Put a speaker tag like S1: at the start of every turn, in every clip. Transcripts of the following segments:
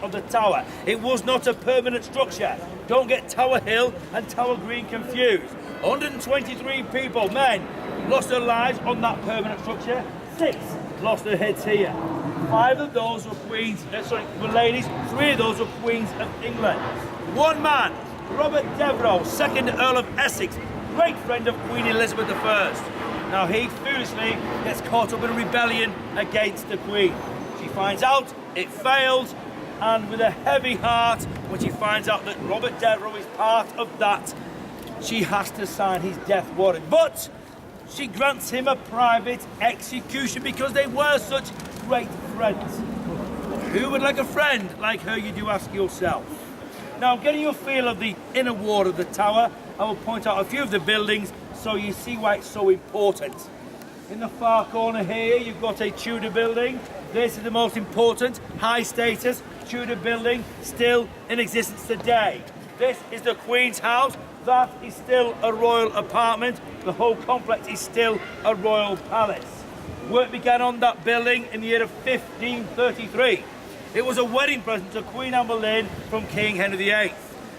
S1: of the tower. It was not a permanent structure. Don't get Tower Hill and Tower Green confused. 123 people, men, lost their lives on that permanent structure. 6 lost their heads here. 5 of those were were ladies. 3 of those were Queens of England. One man, Robert Devereux, 2nd Earl of Essex, great friend of Queen Elizabeth I. Now he foolishly gets caught up in a rebellion against the Queen. She finds out, it fails, and with a heavy heart, when she finds out that Robert Devereux is part of that, she has to sign his death warrant. But she grants him a private execution because they were such great friends. Who would like a friend like her, you do ask yourself. Now, getting your feel of the inner wall of the tower, I will point out a few of the buildings so you see why it's so important. In the far corner here, you've got a Tudor building. This is the most important, high status Tudor building still in existence today. This is the Queen's house. That is still a royal apartment. The whole complex is still a royal palace. Work began on that building in the year of 1533. It was a wedding present to Queen Anne Boleyn from King Henry VIII.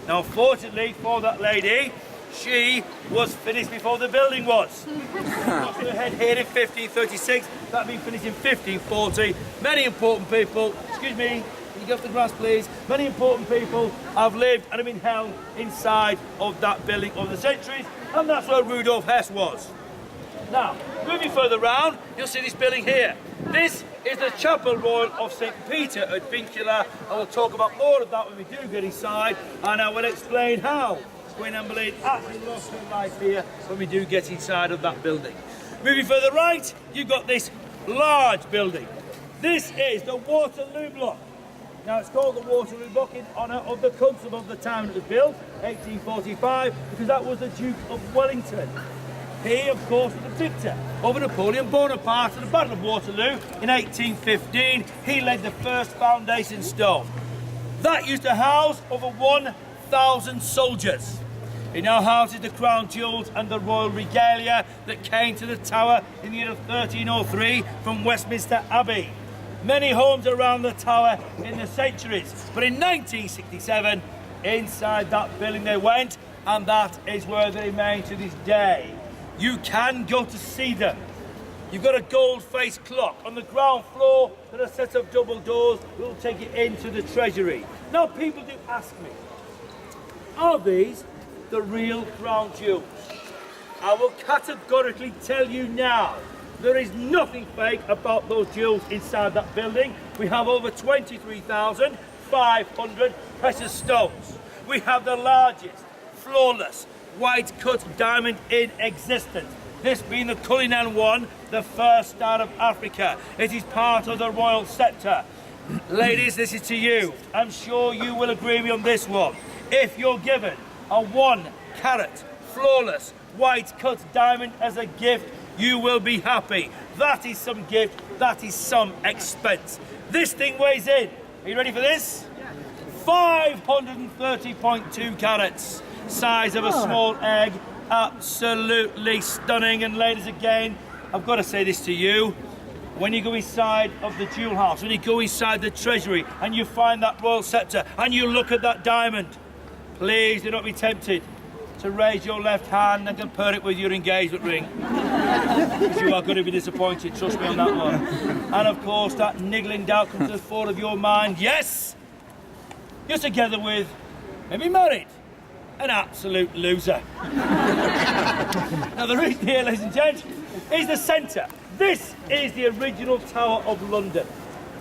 S1: Now, fortunately for that lady, she was finished before the building was. Lost her head here in 1536, that being finished in 1540. Many important people, excuse me, can you get off the grass please? Many important people have lived and have been held inside of that building over the centuries, and that's where Rudolf Hess was. Now, moving further round, you'll see this building here. This is the Chapel Royal of St. Peter at Vincula. I will talk about more of that when we do get inside, and I will explain how Queen Anne Boleyn actually lost her life here when we do get inside of that building. Moving further right, you've got this large building. This is the Waterloo Block. Now, it's called the Waterloo Block in honour of the constable of the town it was built, 1845, because that was the Duke of Wellington. He, of course, was the victor over Napoleon Bonaparte at the Battle of Waterloo in 1815. He laid the first foundation stone. That used to house over 1,000 soldiers. It now houses the crown jewels and the royal regalia that came to the tower in the year of 1303 from Westminster Abbey. Many homes around the tower in the centuries, but in 1967, inside that building they went, and that is where they remain to this day. You can go to see them. You've got a gold-faced clock. On the ground floor, there are a set of double doors that will take you into the treasury. Now, people do ask me, are these the real crown jewels? I will categorically tell you now, there is nothing fake about those jewels inside that building. We have over 23,500 precious stones. We have the largest, flawless, white-cut diamond in existence. This being the Cullinan one, the first star of Africa. It is part of the royal scepter. Ladies, this is to you. I'm sure you will agree with me on this one. If you're given a 1-carat, flawless, white-cut diamond as a gift, you will be happy. That is some gift, that is some expense. This thing weighs in. Are you ready for this? 530.2 carats. Size of a small egg. Absolutely stunning. And ladies, again, I've got to say this to you. When you go inside of the jewel house, when you go inside the treasury and you find that royal scepter and you look at that diamond, please do not be tempted to raise your left hand and compare it with your engagement ring. Because you are going to be disappointed, trust me on that one. And of course, that niggling doubt comes to the fore of your mind. Yes, you're together with, maybe married, an absolute loser. Now, the reason here, ladies and gents, is the centre. This is the original Tower of London.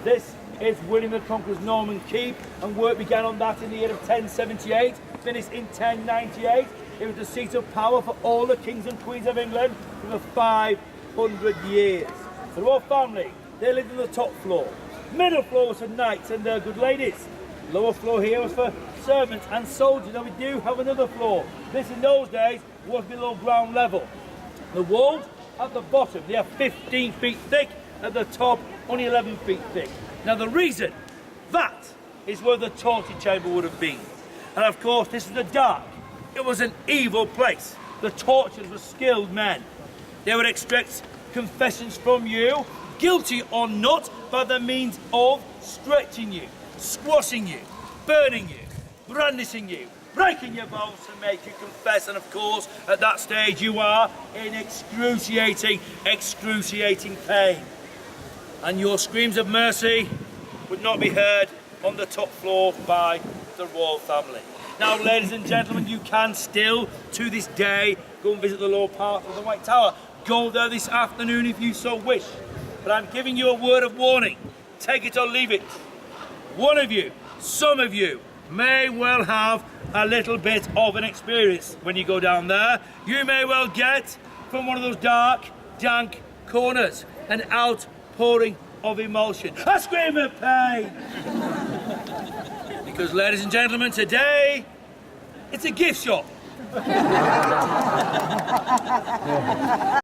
S1: This is William the Conqueror's Norman Keep, and work began on that in the year of 1078, finished in 1098. It was the seat of power for all the kings and queens of England for over 500 years. The royal family, they lived on the top floor. Middle floor was for knights and their good ladies. Lower floor here was for servants and soldiers. Now we do have another floor. This in those days was below ground level. The walls at the bottom, they are 15 feet thick, at the top only 11 feet thick. Now the reason, that is where the torture chamber would have been. And of course this is the dark. It was an evil place. The torturers were skilled men. They would extract confessions from you, guilty or not, by the means of stretching you, squashing you, burning you, brandishing you, breaking your bones to make you confess, and of course, at that stage you are in excruciating pain. And your screams of mercy would not be heard on the top floor by the royal family. Now, ladies and gentlemen, you can still, to this day, go and visit the lower part of the White Tower. Go there this afternoon if you so wish. But I'm giving you a word of warning. Take it or leave it. One of you, some of you, may well have a little bit of an experience when you go down there. You may well get from one of those dark, dank corners an outpouring of emotion, a scream of pain. Because, ladies and gentlemen, today it's a gift shop.